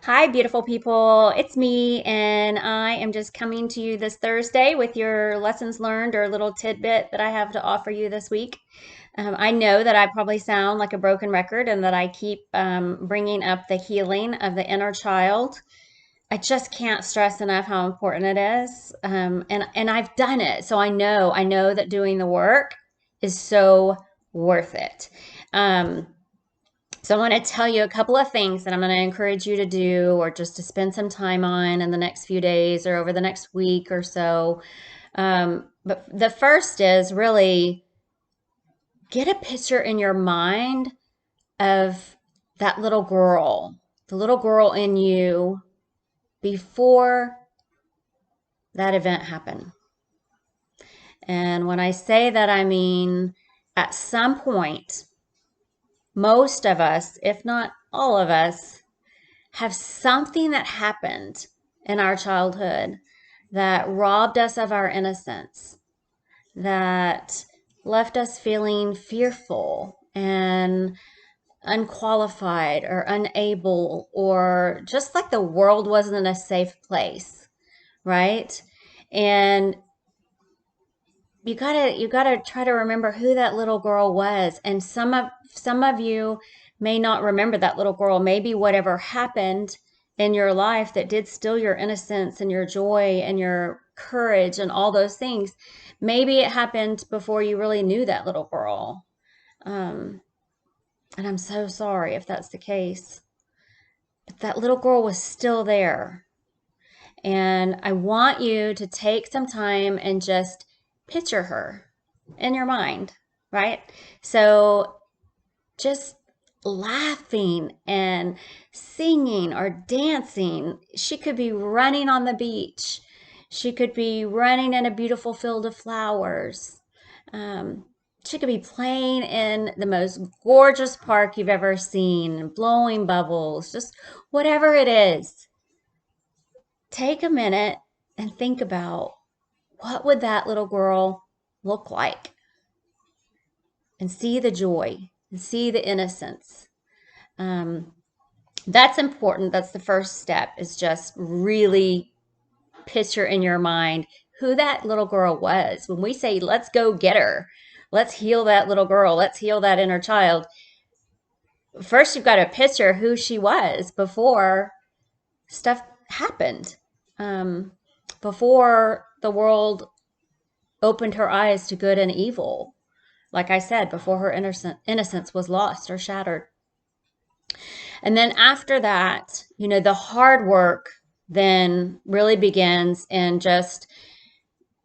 Hi, beautiful people. It's me, and I am just coming to you this Thursday with your lessons learned or a little tidbit that I have to offer you this week. I know that I probably sound like a broken record and that I keep bringing up the healing of the inner child. I just can't stress enough how important it is. And I've done it, so I know that doing the work is so worth it. Um, so I want to tell you a couple of things that I'm going to encourage you to do or just to spend some time on in the next few days or over the next week or so. But the first is really get a picture in your mind of that little girl, the little girl in you before that event happened. And when I say that, I mean at some point, most of us, if not all of us, have something that happened in our childhood that robbed us of our innocence, that left us feeling fearful and unqualified or unable, or just like the world wasn't a safe place, right? And you gotta try to remember who that little girl was. And some of you may not remember that little girl. Maybe whatever happened in your life that did steal your innocence and your joy and your courage and all those things, maybe it happened before you really knew that little girl. Um, and I'm so sorry if that's the case. But that little girl was still there. And I want you to take some time and just picture her in your mind, right? So just laughing and singing or dancing. She could be running on the beach. She could be running in a beautiful field of flowers. Um, she could be playing in the most gorgeous park you've ever seen, blowing bubbles, just whatever it is. Take a minute and think about what would that little girl look like, and see the joy and see the innocence. Um, that's important. That's the first step, is just really picture in your mind who that little girl was. When we say, let's go get her, let's heal that little girl, let's heal that inner child, first you've got to picture who she was before stuff happened, um, before the world opened her eyes to good and evil. Like I said, before her innocence was lost or shattered. And then after that, the hard work then really begins in just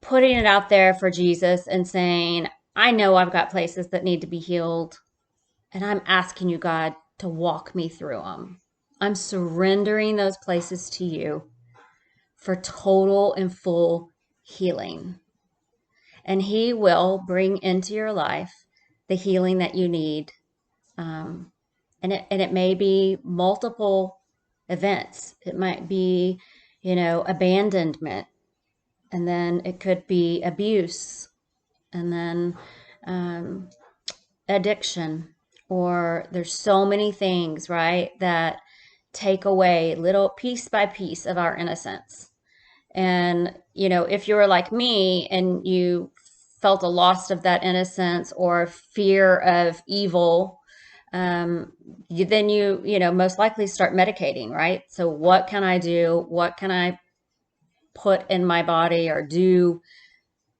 putting it out there for Jesus and saying, I know I've got places that need to be healed, and I'm asking you, God, to walk me through them. I'm surrendering those places to you for total and full healing. And He will bring into your life the healing that you need. Um, and it may be multiple events. It might be, abandonment, and then it could be abuse, and then um, addiction, or there's so many things, right, that take away little piece by piece of our innocence. And, if you were like me and you felt a loss of that innocence or fear of evil, then most likely start medicating, right? So what can I do? What can I put in my body or do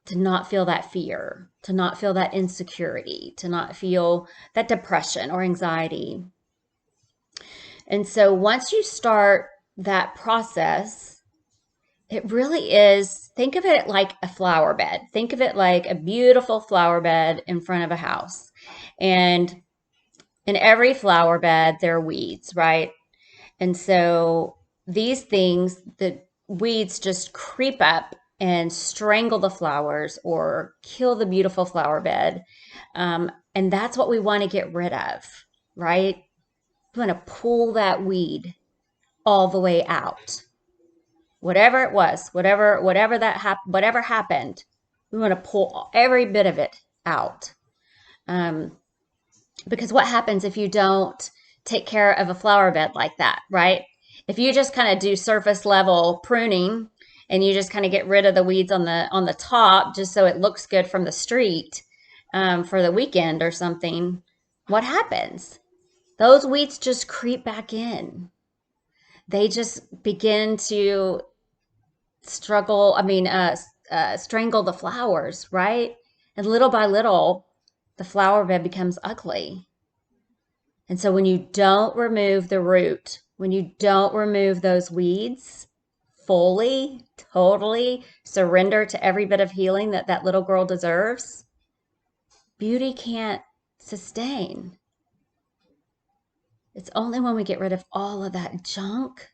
to not feel that fear, to not feel that insecurity, to not feel that depression or anxiety? And so once you start that process, it really is, think of it like a flower bed. Think of it like a beautiful flower bed in front of a house. And in every flower bed, there are weeds, right? And so these things, the weeds just creep up and strangle the flowers or kill the beautiful flower bed. And that's what we want to get rid of, right? We want to pull that weed all the way out. Whatever it was, whatever happened, we want to pull every bit of it out. Um, because what happens if you don't take care of a flower bed like that, right? If you just kind of do surface level pruning and you just kind of get rid of the weeds on the top just so it looks good from the street for the weekend or something, what happens? Those weeds just creep back in. They just begin to strangle the flowers, right? And little by little, the flower bed becomes ugly. And so when you don't remove the root, when you don't remove those weeds fully, totally surrender to every bit of healing that that little girl deserves, beauty can't sustain. It's only when we get rid of all of that junk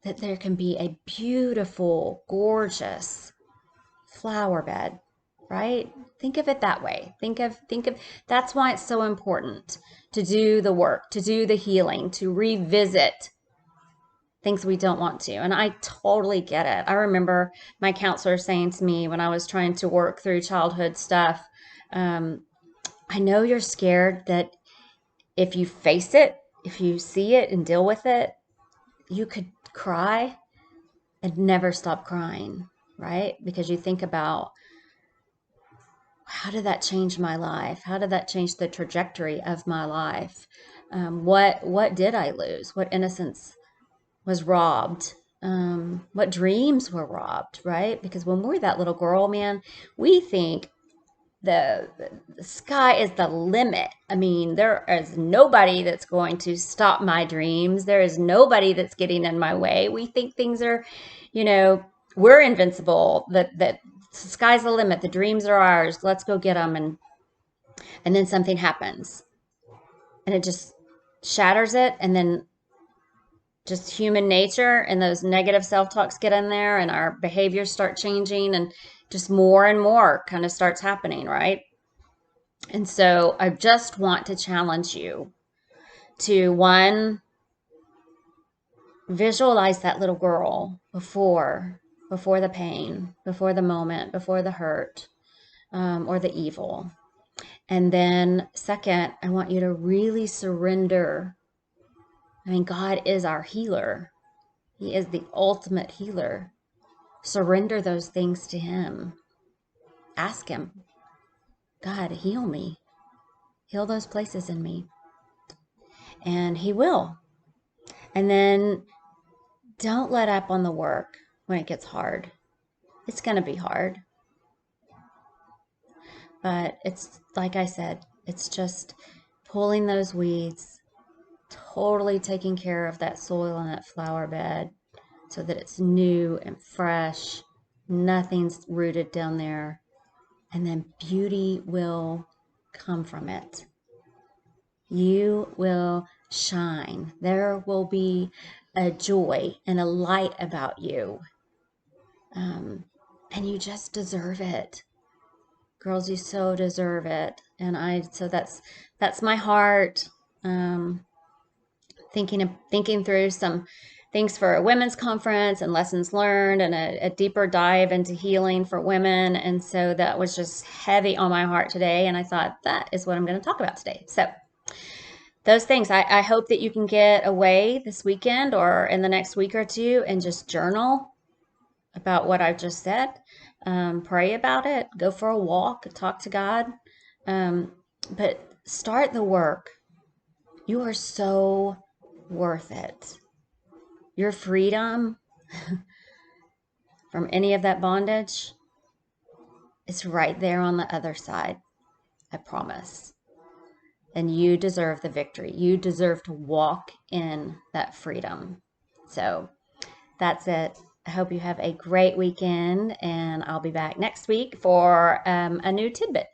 that there can be a beautiful, gorgeous flower bed, right? Think of it that way. Think of that's why it's so important to do the work, to do the healing, to revisit things we don't want to. And I totally get it. I remember my counselor saying to me when I was trying to work through childhood stuff, I know you're scared that if you face it, if you see it and deal with it, you could cry and never stop crying, right? Because you think about, how did that change my life? How did that change the trajectory of my life? What did I lose? What innocence was robbed? What dreams were robbed, right? Because when we're that little girl, man, we think the sky is the limit. I mean, there is nobody that's going to stop my dreams. There is nobody that's getting in my way. We think things are, we're invincible, that the sky's the limit. The dreams are ours. Let's go get them. And then something happens and it just shatters it. And then just human nature and those negative self-talks get in there and our behaviors start changing and just more and more kind of starts happening, right? And so I just want to challenge you to, one, visualize that little girl before the pain, before the moment, before the hurt, or the evil. And then second, I want you to really surrender. I mean, God is our healer. He is the ultimate healer. Surrender those things to him. Ask him, God, heal me. Heal those places in me. And he will. And then don't let up on the work when it gets hard. It's going to be hard. But it's, like I said, it's just pulling those weeds, totally taking care of that soil and that flower bed so that it's new and fresh. Nothing's rooted down there. And then beauty will come from it. You will shine. There will be a joy and a light about you. And you just deserve it. Girls, you so deserve it. And so that's my heart. Thinking through some things for a women's conference and lessons learned and a deeper dive into healing for women. And so that was just heavy on my heart today. And I thought that is what I'm going to talk about today. So those things, I hope that you can get away this weekend or in the next week or two and just journal about what I've just said. Pray about it, go for a walk, talk to God. But start the work. You are so worth it. Your freedom from any of that bondage is right there on the other side. I promise. And you deserve the victory. You deserve to walk in that freedom. So that's it. I hope you have a great weekend, and I'll be back next week for a new tidbit.